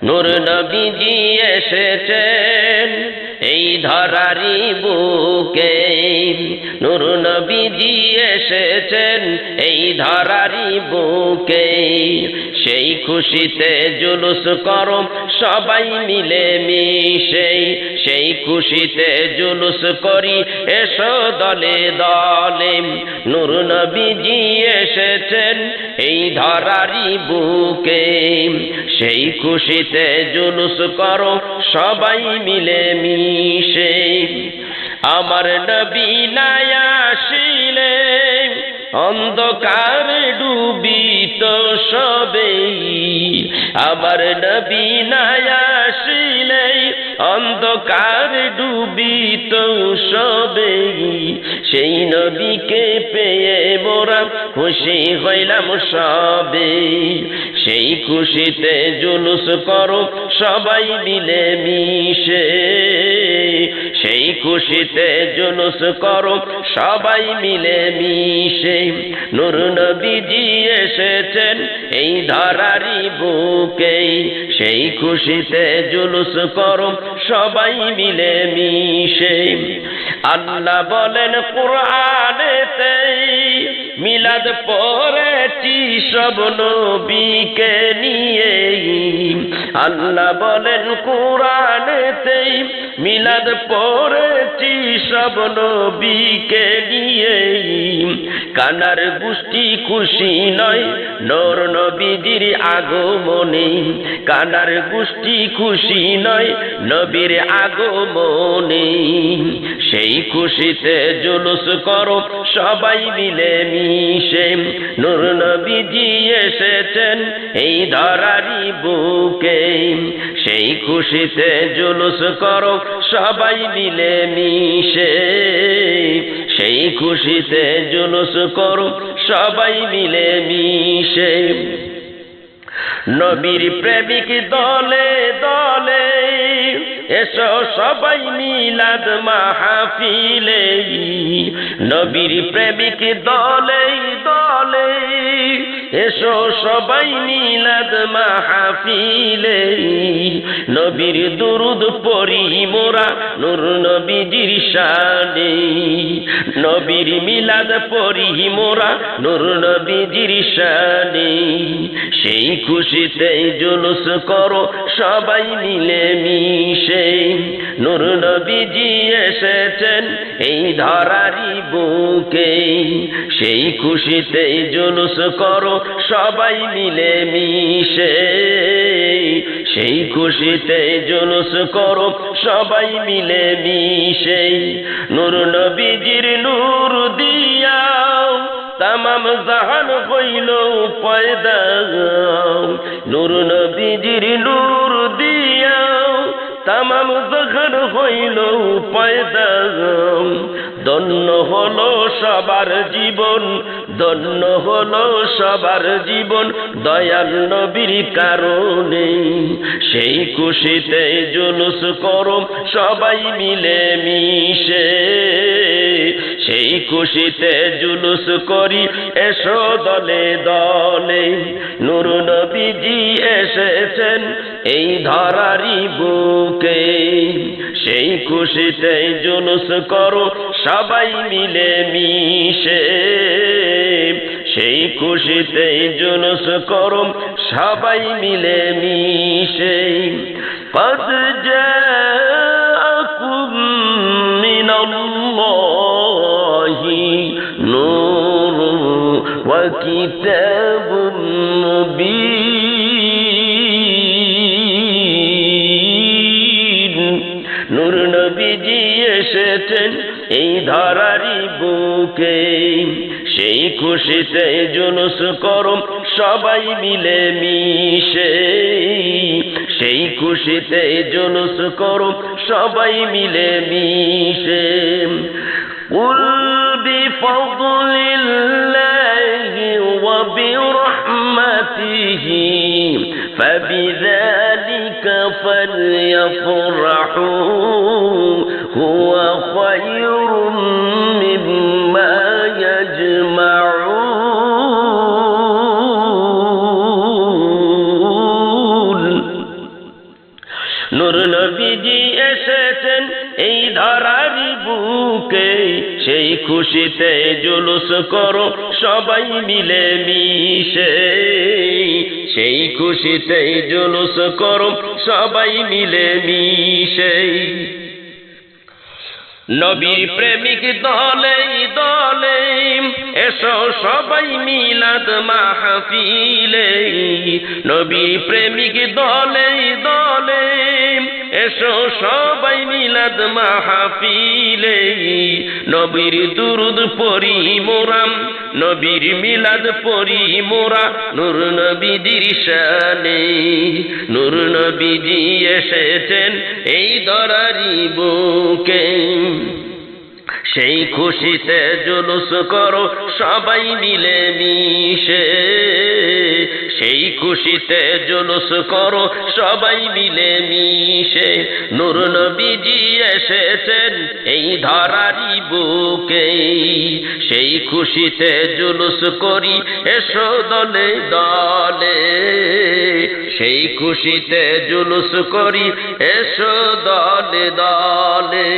নূর নবীজি এসেছেন এই ধরারি বুকে, নূর নবীজি এসেছেন এই ধরারি বুকে। সেই খুশিতে জুলুস করো সবাই মিলে মিশে, সেই খুশিতে জুলুস করি এসো দলে দলে। নূর নবীজি এসেছেন এই ধরারি বুকে, সেই খুশিতে জুলুস করো সবাই মিলে মিশে। আমার নবী না আসিলে অন্ধকার ডুবিত সবে, আমার নবী না আসিলে অন্ধকার ডুবিত সবে। সেই নবীকে পেয়ে মোরা খুশি হইলাম সবে, সেই খুশিতে জুলুস করো সবাই মিলে মিশে, সেই খুশিতে জুলুস করো সবাই মিলে মিশে। নূর নবীজি এসেছেন এই ধরারি বুকে, সেই খুশিতে জুলুস করো সবাই মিলে মিশে। আল্লাহ বলেন কুরআনেতে মিলাদ পড়েছি সব নবীকে নিয়ে, আল্লাহ বলেন কুরআনেতে মিলাদ পড়েছি সব নবীকে নিয়ে। কানার গোষ্ঠী খুশি নয় নূর নবীজির আগমনে, কানার গোষ্ঠী খুশি নয় নবীর আগমনে। সেই খুশিতে জুলুস করো সবাই মিলে মিশে, নূর নবীজি এসেছেন এই ধরারি বুকে, সেই খুশিতে জুলুস করো সবাই মিলে মিশে, সেই খুশিতে জুলুস করো সবাই মিলে মিশে। নবীর প্রেমিক দলে দলে এসো সবাই মিলাদ মাহফিলে, নবীর প্রেমিক দলে দলে এসো সবাই মিলাদ মাহফিলে। নবীর দুরুদ পড়ি মোরা নূর নবীজির শানে, নবীর মিলাদ পড়ি মোরা নূর নবীজির শানে। সেই খুশিতে জুলুস করো সবাই মিলে মিশে, নূর নবীজি এসেছেন এই ধরারি বুকে, সেই খুশিতে জুলুস করো সবাই মিলে মিশে, সেই খুশিতে জুলুস করো সবাই মিলে মিশে। নূর নবীজির নূর দিয়া তামাম জাহান হইল পয়দা, নূর নবীজির নূর দিয়া তামাম জাহান হইল পয়দা। ধন্য হলো সবার জীবন, ধন্য হলো সবার জীবন দয়াল নবীর কারণে। সেই খুশিতে জুলুস করো সবাই মিলে মিশে, সেই খুশিতে জুলুস করি এসো দলে দলে। নূর নবীজি এসেছেন এই ধরারি বুকে, সেই খুশিতে জুলুস করো সবাই মিলে মিশে, সেই খুশিতে জুলুস করো সবাই মিলে মিশে। قد جاءكم من الله نور وكتاب مبين। নূর নবীজি এসেছেন এই ধরারি বুকে, সেই খুশিতে জুলুস করো সবাই মিলে মিশে, সেই খুশিতে জুলুস করো সবাই মিলে মিশে। কুল বিফضলিল্লাহি ওয়া বিরহমাতিহি ফাবিযালিকা ফালইফরাহু হুয়া খায়রুম মিম্মা ইয়াজমাউন। নবীজি এসেছেন এই ধরার বুকে, সেই খুশিতে জুলুস করো সবাই মিলে মিশে, সেই খুশিতে জুলুস করো সবাই মিলে মিশে। নবীর প্রেমিক দলে দলে এসো সবাই মিলাদ মাহফিলে, নবীর প্রেমিক দলে দলে এসো সবাই মিলাদ মাহফিলে। নবীর দুরুদ পড়ি মোরা, নবীর মিলাদ পড়ি মোরা, নূর নবীজির শানে, নূর নবীজি এসেছেন এই ধরারি বুকে, সেই খুশিতে জুলুস করো সবাই মিলে মিশে, সেই খুশিতে জুলুস করো সবাই মিলে মিশে। নূর নবীজি এসেছেন এই ধরারি বুকে, সেই খুশিতে জুলুস করি এসো দলে দলে, সেই খুশিতে জুলুস করি এসো দলে দলে।